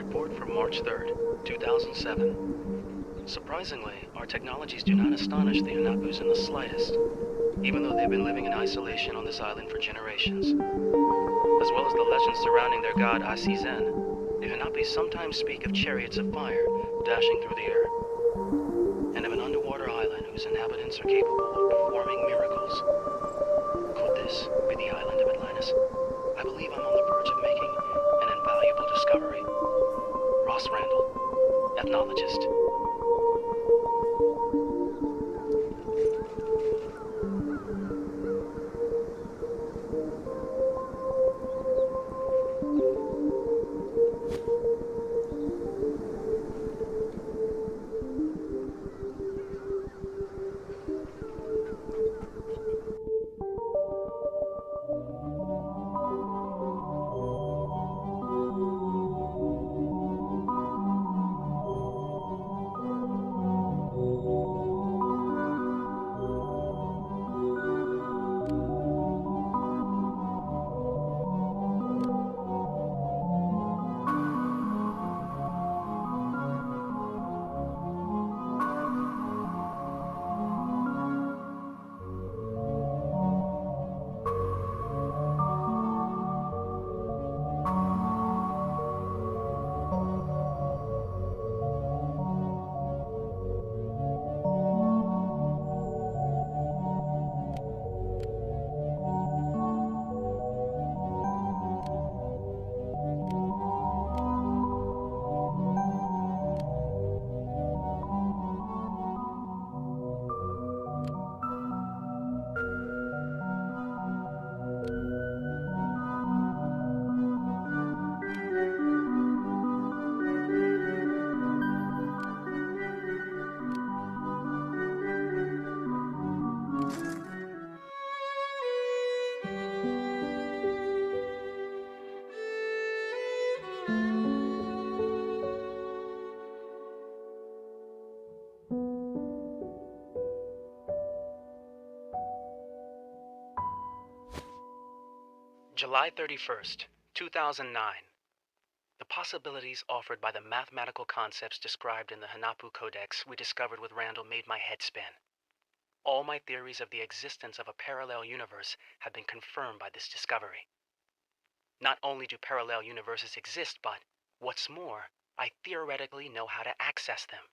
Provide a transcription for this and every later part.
report from March 3rd, 2007. Surprisingly, our technologies do not astonish the Hanapus in the slightest, even though they've been living in isolation on this island for generations. As well as the legends surrounding their god Asizen, the Hanapis sometimes speak of chariots of fire dashing through the air, and of an underwater island whose inhabitants are capable of performing miracles. Could this be the island of Atlantis? I believe I'm on the verge of making an invaluable discovery. Ross Randall, ethnologist. July 31st, 2009. The possibilities offered by the mathematical concepts described in the Hanapu Codex we discovered with Randall made my head spin. All my theories of the existence of a parallel universe have been confirmed by this discovery. Not only do parallel universes exist, but, what's more, I theoretically know how to access them.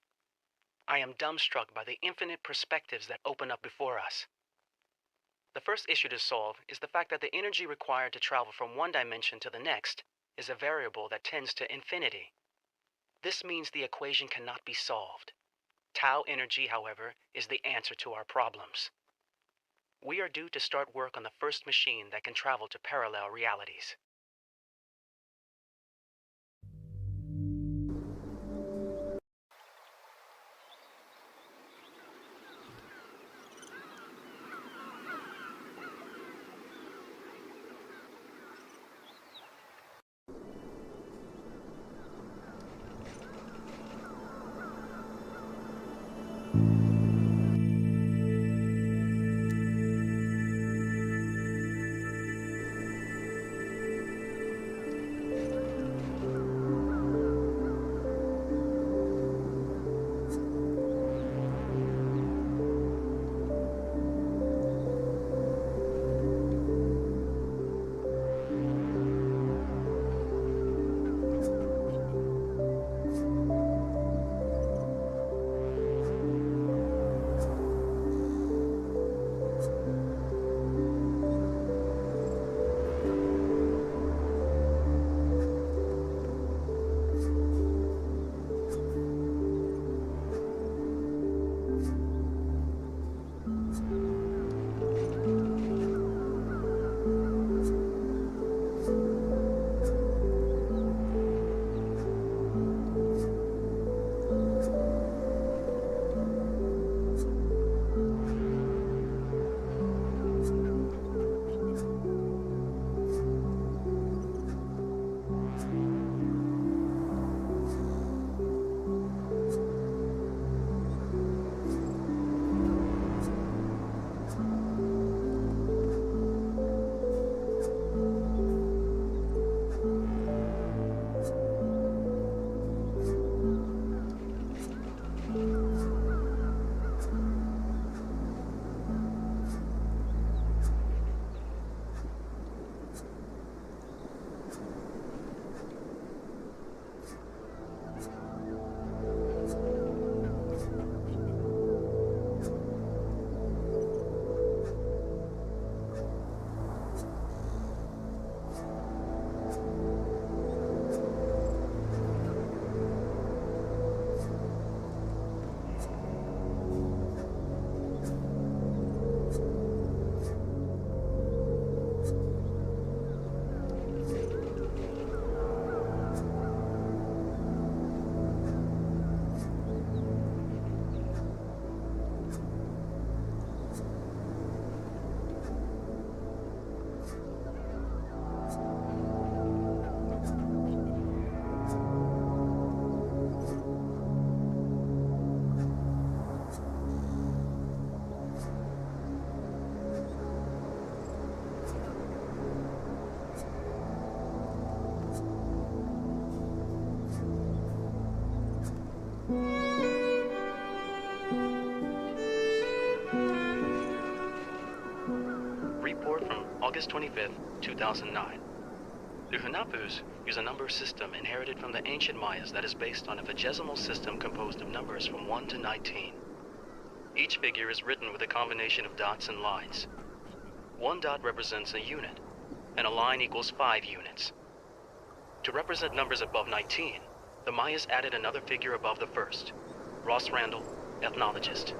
I am dumbstruck by the infinite perspectives that open up before us. The first issue to solve is the fact that the energy required to travel from one dimension to the next is a variable that tends to infinity. This means the equation cannot be solved. Tau energy, however, is the answer to our problems. We are due to start work on the first machine that can travel to parallel realities. August 25th, 2009. The Hunapus use a number system inherited from the ancient Mayas that is based on a vigesimal system composed of numbers from 1 to 19. Each figure is written with a combination of dots and lines. One dot represents a unit, and a line equals 5 units. To represent numbers above 19, the Mayas added another figure above the first. Ross Randall, ethnologist.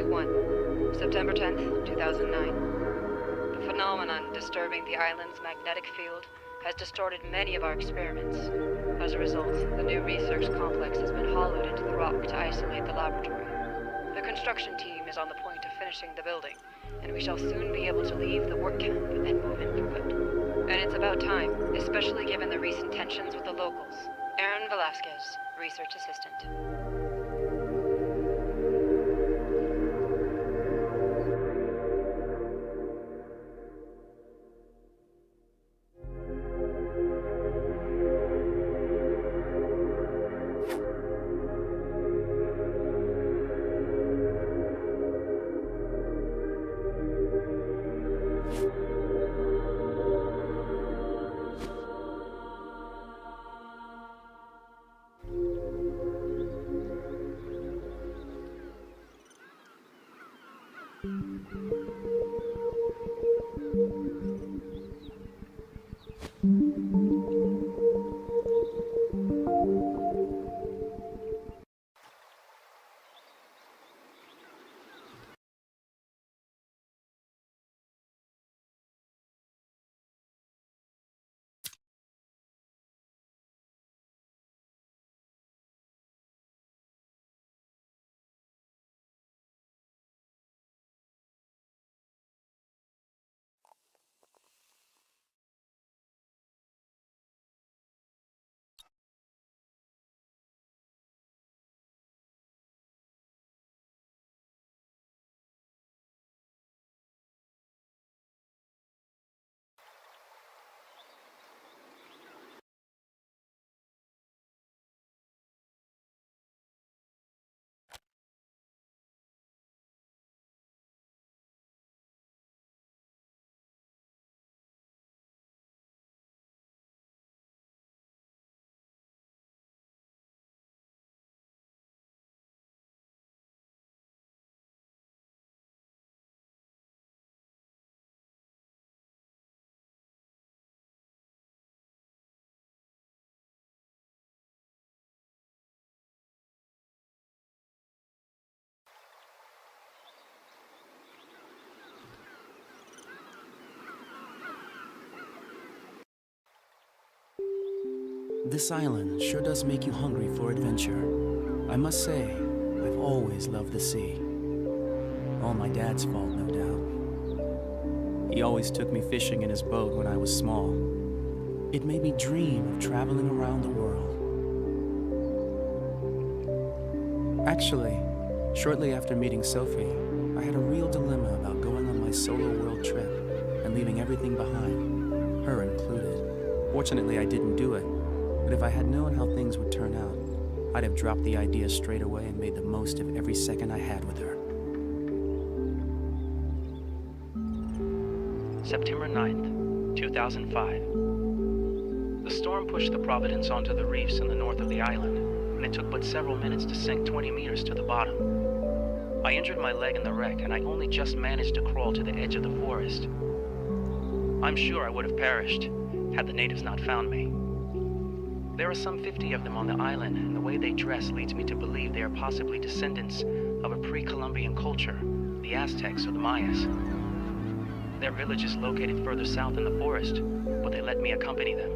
1, September 10th, 2009. The phenomenon disturbing the island's magnetic field has distorted many of our experiments. As a result, the new research complex has been hollowed into the rock to isolate the laboratory. The construction team is on the point of finishing the building, and we shall soon be able to leave the work camp and move in for good. And it's about time, especially given the recent tensions with the locals. Aaron Velasquez, Research Assistant. This island sure does make you hungry for adventure. I must say, I've always loved the sea. All my dad's fault, no doubt. He always took me fishing in his boat when I was small. It made me dream of traveling around the world. Actually, shortly after meeting Sophie, I had a real dilemma about going on my solo world trip and leaving everything behind, her included. Fortunately, I didn't do it. But if I had known how things would turn out, I'd have dropped the idea straight away and made the most of every second I had with her. September 9th, 2005. The storm pushed the Providence onto the reefs in the north of the island, and it took but several minutes to sink 20 meters to the bottom. I injured my leg in the wreck, and I only just managed to crawl to the edge of the forest. I'm sure I would have perished had the natives not found me. There are some 50 of them on the island, and the way they dress leads me to believe they are possibly descendants of a pre-Columbian culture, the Aztecs or the Mayas. Their village is located further south in the forest, but they let me accompany them.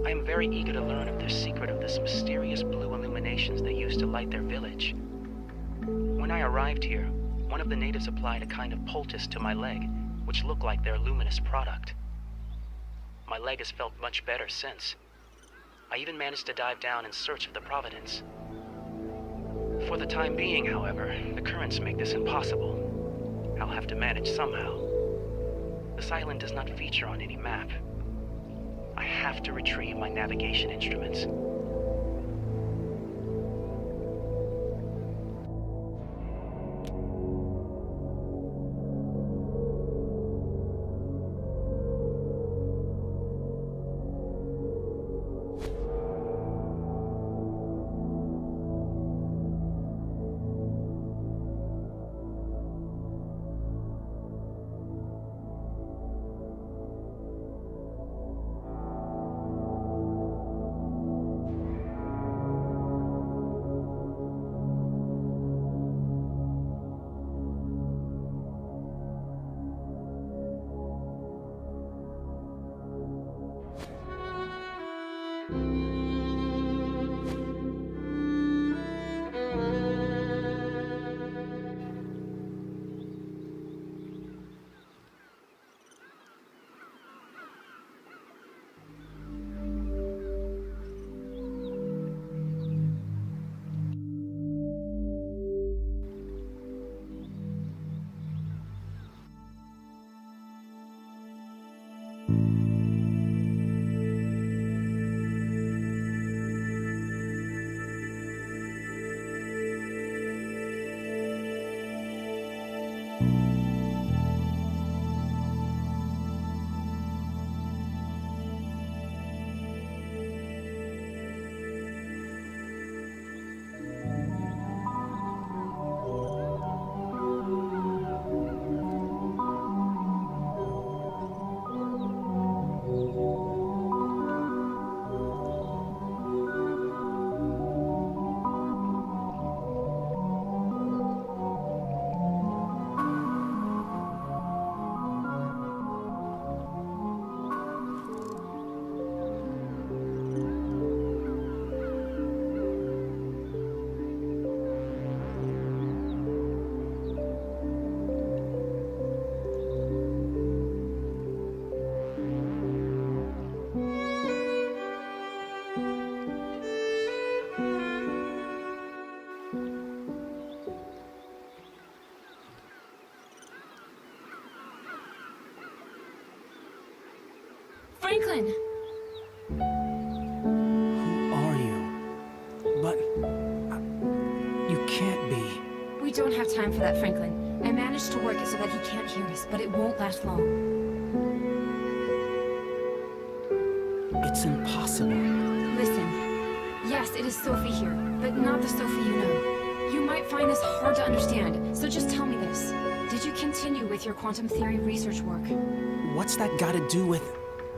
I am very eager to learn of their secret of this mysterious blue illuminations they use to light their village. When I arrived here, one of the natives applied a kind of poultice to my leg, which looked like their luminous product. My leg has felt much better since. I even managed to dive down in search of the Providence. For the time being, however, the currents make this impossible. I'll have to manage somehow. This island does not feature on any map. I have to retrieve my navigation instruments. Franklin! Who are you? But... you can't be. We don't have time for that, Franklin. I managed to work it so that he can't hear us, but it won't last long. It's impossible. Listen. Yes, it is Sophie here, but not the Sophie you know. You might find this hard to understand, so just tell me this. Did you continue with your quantum theory research work? What's that got to do with...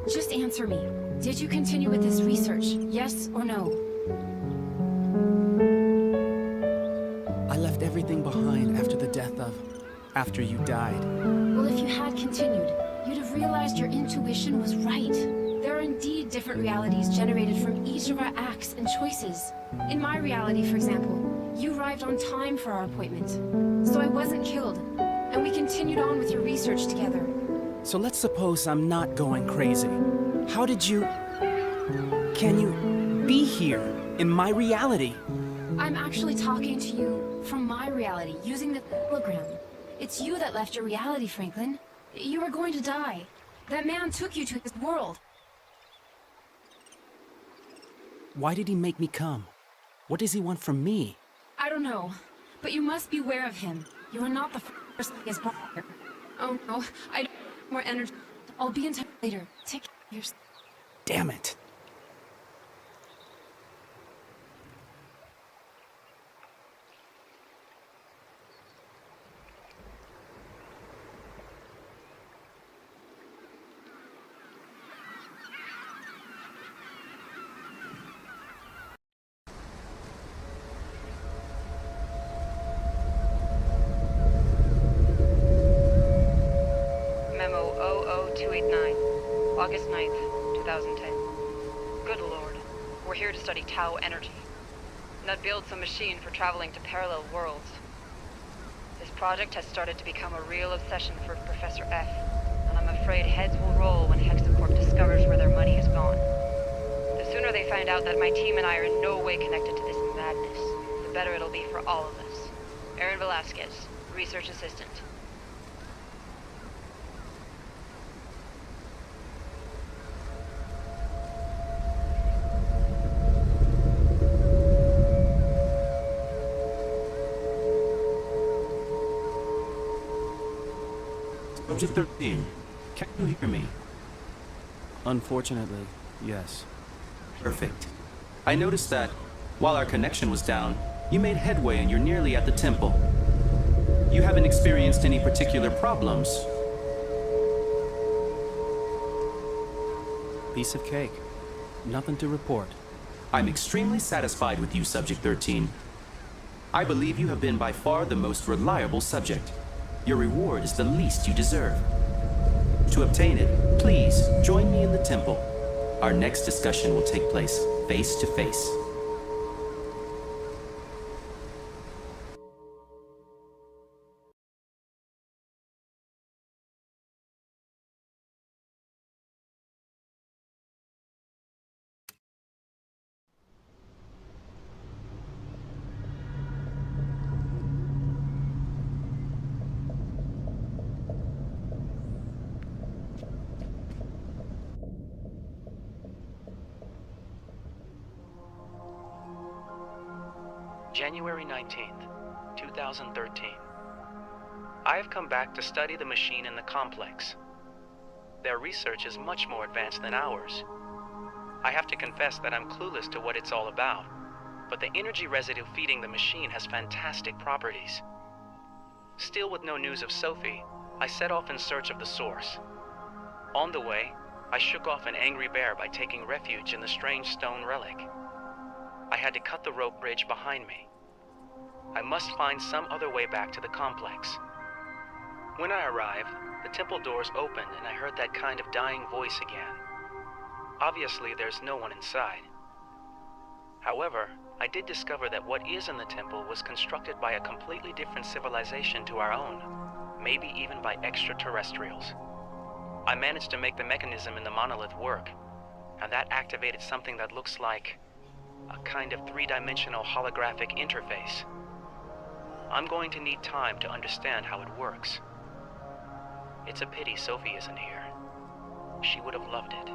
Just answer me. Did you continue with this research? Yes or no? I left everything behind after the death of... after you died. Well, if you had continued, you'd have realized your intuition was right. There are indeed different realities generated from each of our acts and choices. In my reality, for example, you arrived on time for our appointment. So I wasn't killed, and we continued on with your research together. So let's suppose I'm not going crazy. How did you... can you be here, in my reality? I'm actually talking to you from my reality, using the hologram. It's you that left your reality, Franklin. You were going to die. That man took you to his world. Why did he make me come? What does he want from me? I don't know, but you must beware of him. You are not the first he has brought here. Oh no, I don't have more energy. I'll be in touch later. Take care of yourself. Damn it. Memo 00289, August 9th, 2010. Good lord, we're here to study Tau energy. That builds some machine for traveling to parallel worlds. This project has started to become a real obsession for Professor F, and I'm afraid heads will roll when Hexacorp discovers where their money has gone. The sooner they find out that my team and I are in no way connected to this madness, the better it'll be for all of us. Aaron Velasquez, Research Assistant. Subject 13, can you hear me? Unfortunately, yes. Perfect. I noticed that, while our connection was down, you made headway and you're nearly at the temple. You haven't experienced any particular problems. Piece of cake. Nothing to report. I'm extremely satisfied with you, Subject 13. I believe you have been by far the most reliable subject. Your reward is the least you deserve. To obtain it, please join me in the temple. Our next discussion will take place face to face. January 19th, 2013. I have come back to study the machine in the complex. Their research is much more advanced than ours. I have to confess that I'm clueless to what it's all about, but the energy residue feeding the machine has fantastic properties. Still with no news of Sophie, I set off in search of the source. On the way, I shook off an angry bear by taking refuge in the strange stone relic. I had to cut the rope bridge behind me. I must find some other way back to the complex. When I arrived, the temple doors opened and I heard that kind of dying voice again. Obviously, there's no one inside. However, I did discover that what is in the temple was constructed by a completely different civilization to our own, maybe even by extraterrestrials. I managed to make the mechanism in the monolith work, and that activated something that looks like a kind of three-dimensional holographic interface. I'm going to need time to understand how it works. It's a pity Sophie isn't here. She would have loved it.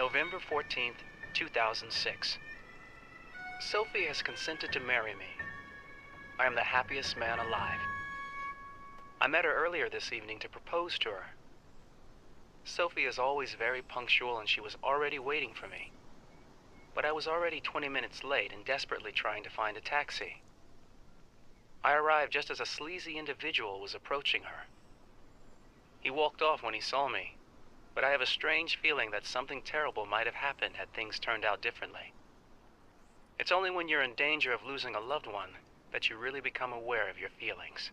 November 14th, 2006. Sophie has consented to marry me. I am the happiest man alive. I met her earlier this evening to propose to her. Sophie is always very punctual and she was already waiting for me. But I was already 20 minutes late and desperately trying to find a taxi. I arrived just as a sleazy individual was approaching her. He walked off when he saw me, but I have a strange feeling that something terrible might have happened had things turned out differently. It's only when you're in danger of losing a loved one that you really become aware of your feelings.